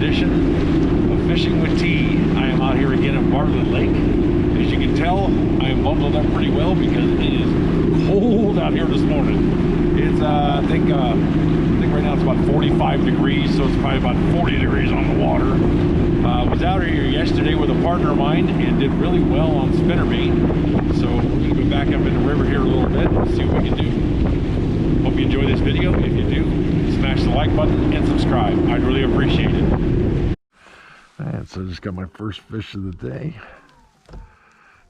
edition of Fishing with T. I am out here again at Bartlett Lake. As you can tell, I am bundled up pretty well because it is cold out here this morning. It's I think right now it's about 45 degrees, so it's probably about 40 degrees on the water. I was out here yesterday with a partner of mine and did really well on spinnerbait. So we're going to go back up in the river here a little bit and see what we can do. Hope you enjoy this video. If you do, smash the like button and subscribe. I'd really appreciate it. Alright, so I just got my first fish of the day.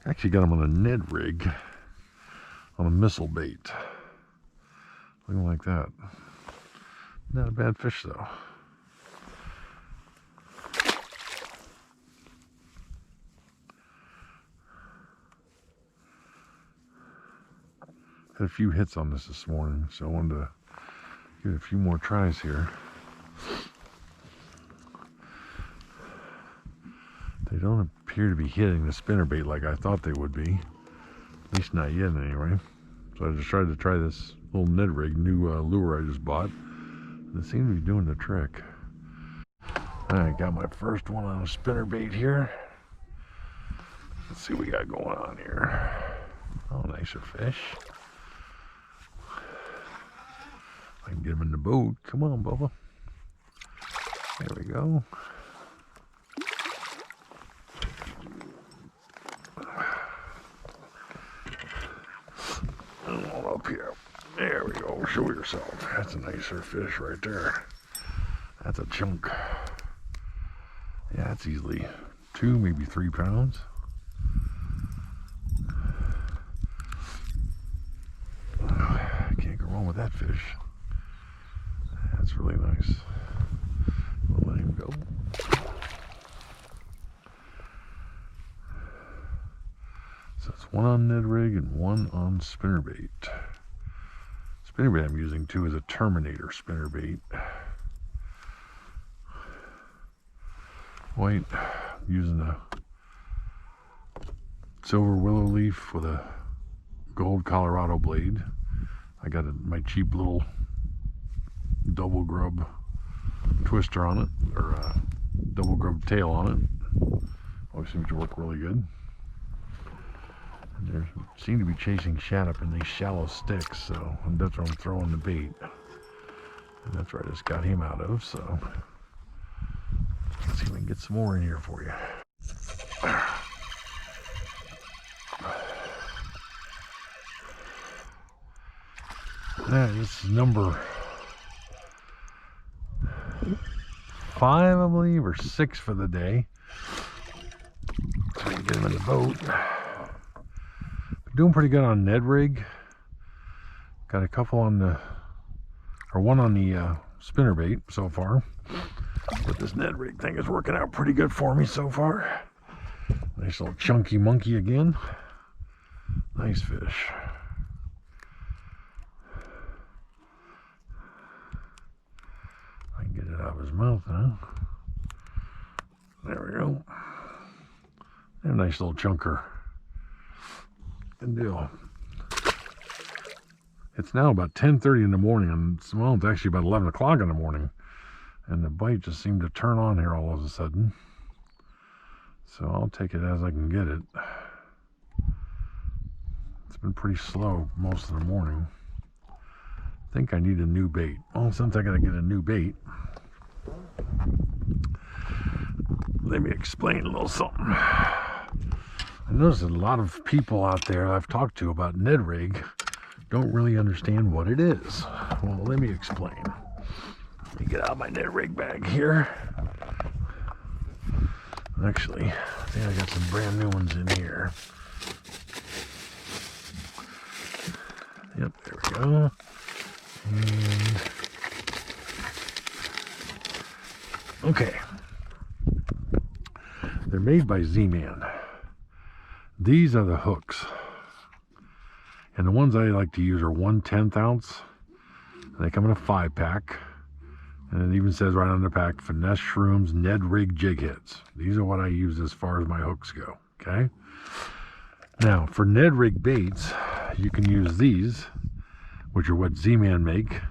Actually got him on a Ned Rig on a missile bait. Looking like that. Not a bad fish though. Had a few hits on this morning, so I wanted to give it a few more tries here. They don't appear to be hitting the spinnerbait like I thought they would be. At least not yet anyway. So I just tried to try this little Ned Rig, new lure I just bought. And it seemed to be doing the trick. Alright, got my first one on a spinnerbait here. Let's see what we got going on here. Oh, nicer fish. I can get him in the boat. Come on, Bubba. There we go. Up here. There we go. Show yourself. That's a nicer fish right there. That's a chunk. Yeah, that's easily 2, maybe 3 pounds. Can't go wrong with that fish. That's really nice. We'll let him go. So it's one on Ned Rig and one on spinnerbait. Spinnerbait I'm using too is a Terminator spinnerbait. White, using a silver willow leaf with a gold Colorado blade. I got my cheap little double grub twister on it, or double grub tail on it. Always seems to work really good. And they seem to be chasing shad up in these shallow sticks, so that's where I'm throwing the bait. And that's where I just got him out of, so let's see if we can get some more in here for you. This is number 5, I believe, or 6 for the day. So we can get him in the boat. Doing pretty good on Ned Rig. Got a couple on the, or one on the spinnerbait so far. But this Ned Rig thing is working out pretty good for me so far. Nice little chunky monkey again. Nice fish. I can get it out of his mouth now. There we go. And a nice little chunker. Good deal. It's now about 10:30 in the morning, and well, it's actually about 11 o'clock in the morning, and the bite just seemed to turn on here all of a sudden. So I'll take it as I can get it. It's been pretty slow most of the morning. I think I need a new bait. Well, since I gotta get a new bait, let me explain a little something. I noticed that a lot of people out there I've talked to about Ned Rig don't really understand what it is. Well, let me explain. Let me get out my Ned Rig bag here. Actually, I think I got some brand new ones in here. Yep, there we go. And okay. They're made by Z-Man. These are the hooks. And the ones I like to use are 1/10 ounce. And they come in a 5-pack. And it even says right on the pack, Finesse Shrooms Ned Rig Jig Heads. These are what I use as far as my hooks go. Okay? Now, for Ned Rig baits, you can use these, which are what Z-Man make.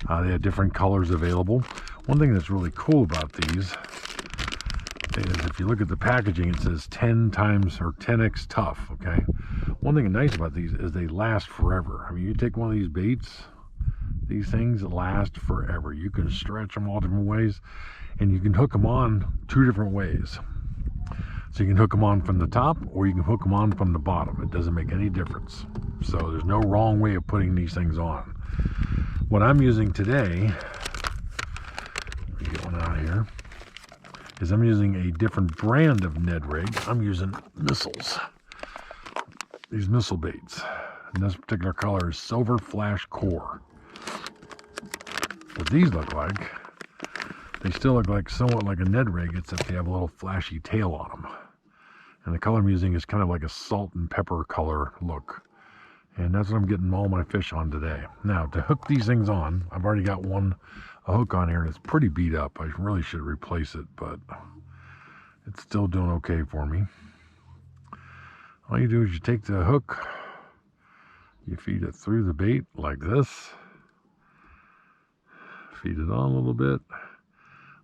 They have different colors available. One thing that's really cool about these is if you look at the packaging, it says 10 times or 10x tough, okay? One thing nice about these is they last forever. I mean, you take one of these baits, these things last forever. You can stretch them all different ways, and you can hook them on 2 different ways. So you can hook them on from the top, or you can hook them on from the bottom. It doesn't make any difference. So there's no wrong way of putting these things on. What I'm using today, let me get one out of here, is I'm using a different brand of Ned Rig. I'm using missiles. These missile baits. And this particular color is Silver Flash Core. What these look like, they still look like somewhat like a Ned Rig, except they have a little flashy tail on them. And the color I'm using is kind of like a salt and pepper color look. And that's what I'm getting all my fish on today. Now, to hook these things on, I've already got a hook on here, and it's pretty beat up. I really should replace it, but it's still doing okay for me. All you do is you take the hook, you feed it through the bait like this, feed it on a little bit.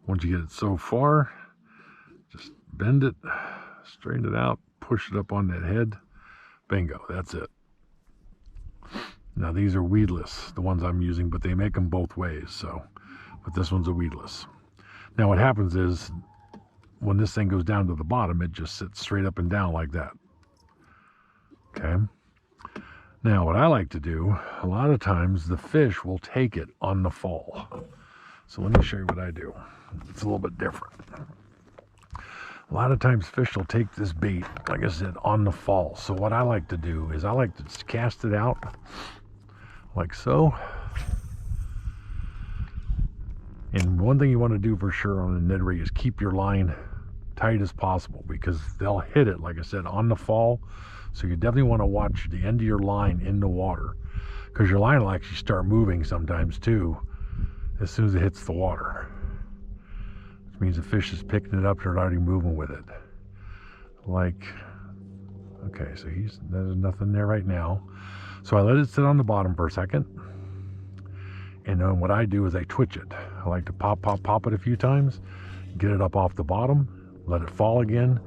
Once you get it so far, just bend it, straighten it out, push it up on that head. Bingo, that's it. Now these are weedless, the ones I'm using, but they make them both ways, so, but this one's a weedless. Now what happens is, when this thing goes down to the bottom, it just sits straight up and down like that. Okay? Now what I like to do, a lot of times the fish will take it on the fall. So let me show you what I do. It's a little bit different. A lot of times fish will take this bait, like I said, on the fall. So what I like to do is I like to just cast it out like so. And one thing you want to do for sure on a Ned Rig is keep your line tight as possible, because they'll hit it, like I said, on the fall. So you definitely want to watch the end of your line in the water, because your line will actually start moving sometimes too as soon as it hits the water. Which means the fish is picking it up, they're already moving with it. Like, okay, so there's nothing there right now. So I let it sit on the bottom for a second. And then what I do is I twitch it. I like to pop it a few times, get it up off the bottom, let it fall again,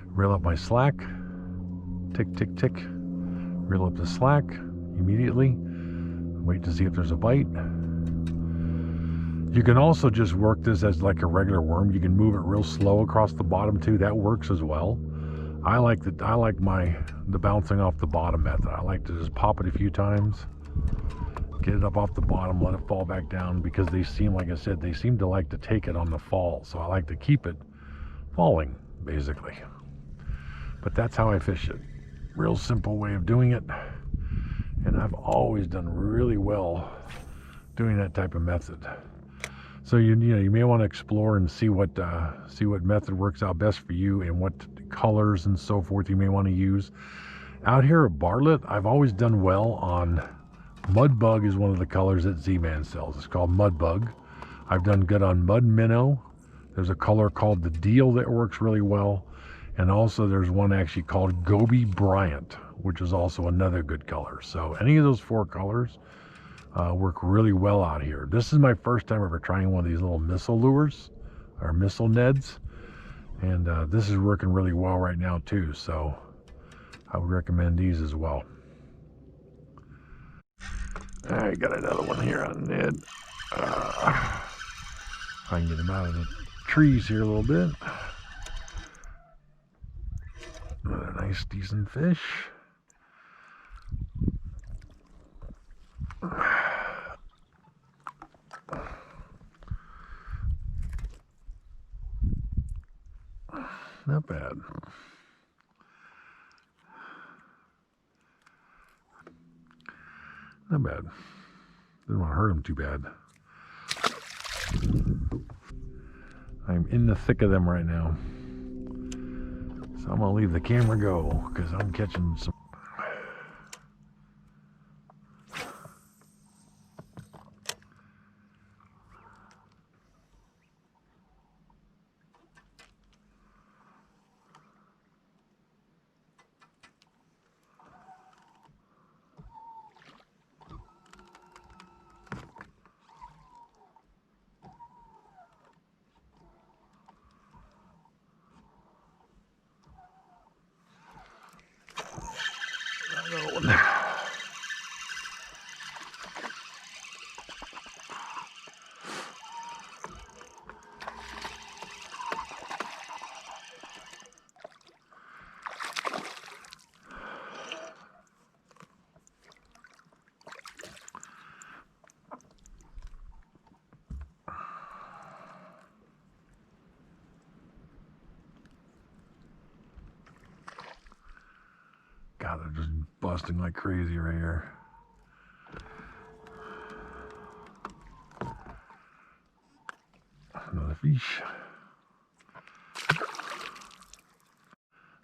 reel up my slack, tick, tick, tick, reel up the slack immediately, wait to see if there's a bite. You can also just work this as like a regular worm. You can move it real slow across the bottom too. That works as well. I like the bouncing off the bottom method. I like to just pop it a few times, get it up off the bottom, let it fall back down, because they seem, like I said, they seem to like to take it on the fall. So I like to keep it falling, basically. But that's how I fish it. Real simple way of doing it. And I've always done really well doing that type of method. So you may want to explore and see what method works out best for you, and what colors and so forth you may want to use. Out here at Bartlett, I've always done well on Mud Bug is one of the colors that Z-Man sells. It's called Mud Bug. I've done good on Mud Minnow. There's a color called the Deal that works really well. And also there's one actually called Goby Bryant, which is also another good color. So any of those 4 colors work really well out here. This is my first time ever trying one of these little missile lures, or missile neds. And this is working really well right now too. So I would recommend these as well. All right, got another one here on Ned. I can get him out of the trees here a little bit. Another nice, decent fish. Not bad. Not bad. Didn't want to hurt him too bad. I'm in the thick of them right now. So I'm going to leave the camera go, because I'm catching some. God, they're just busting like crazy right here. Another fish. I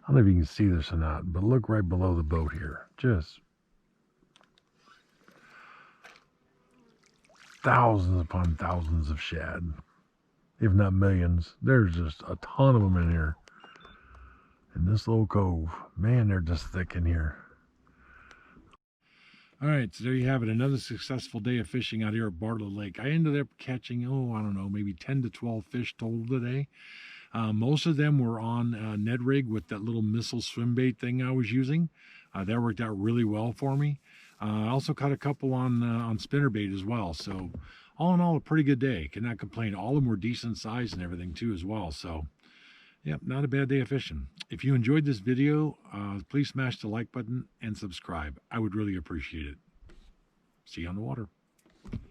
don't know if you can see this or not, but look right below the boat here. Just thousands upon thousands of shad, if not millions. There's just a ton of them in here. In this little cove. Man, they're just thick in here. All right, so there you have it. Another successful day of fishing out here at Bartlett Lake. I ended up catching, I don't know, maybe 10 to 12 fish total today. Most of them were on Ned Rig with that little missile swim bait thing I was using. That worked out really well for me. I also caught a couple on spinnerbait as well. So all in all, a pretty good day. Cannot complain. All of them were decent size and everything too as well. So yep, not a bad day of fishing. If you enjoyed this video, please smash the like button and subscribe. I would really appreciate it. See you on the water.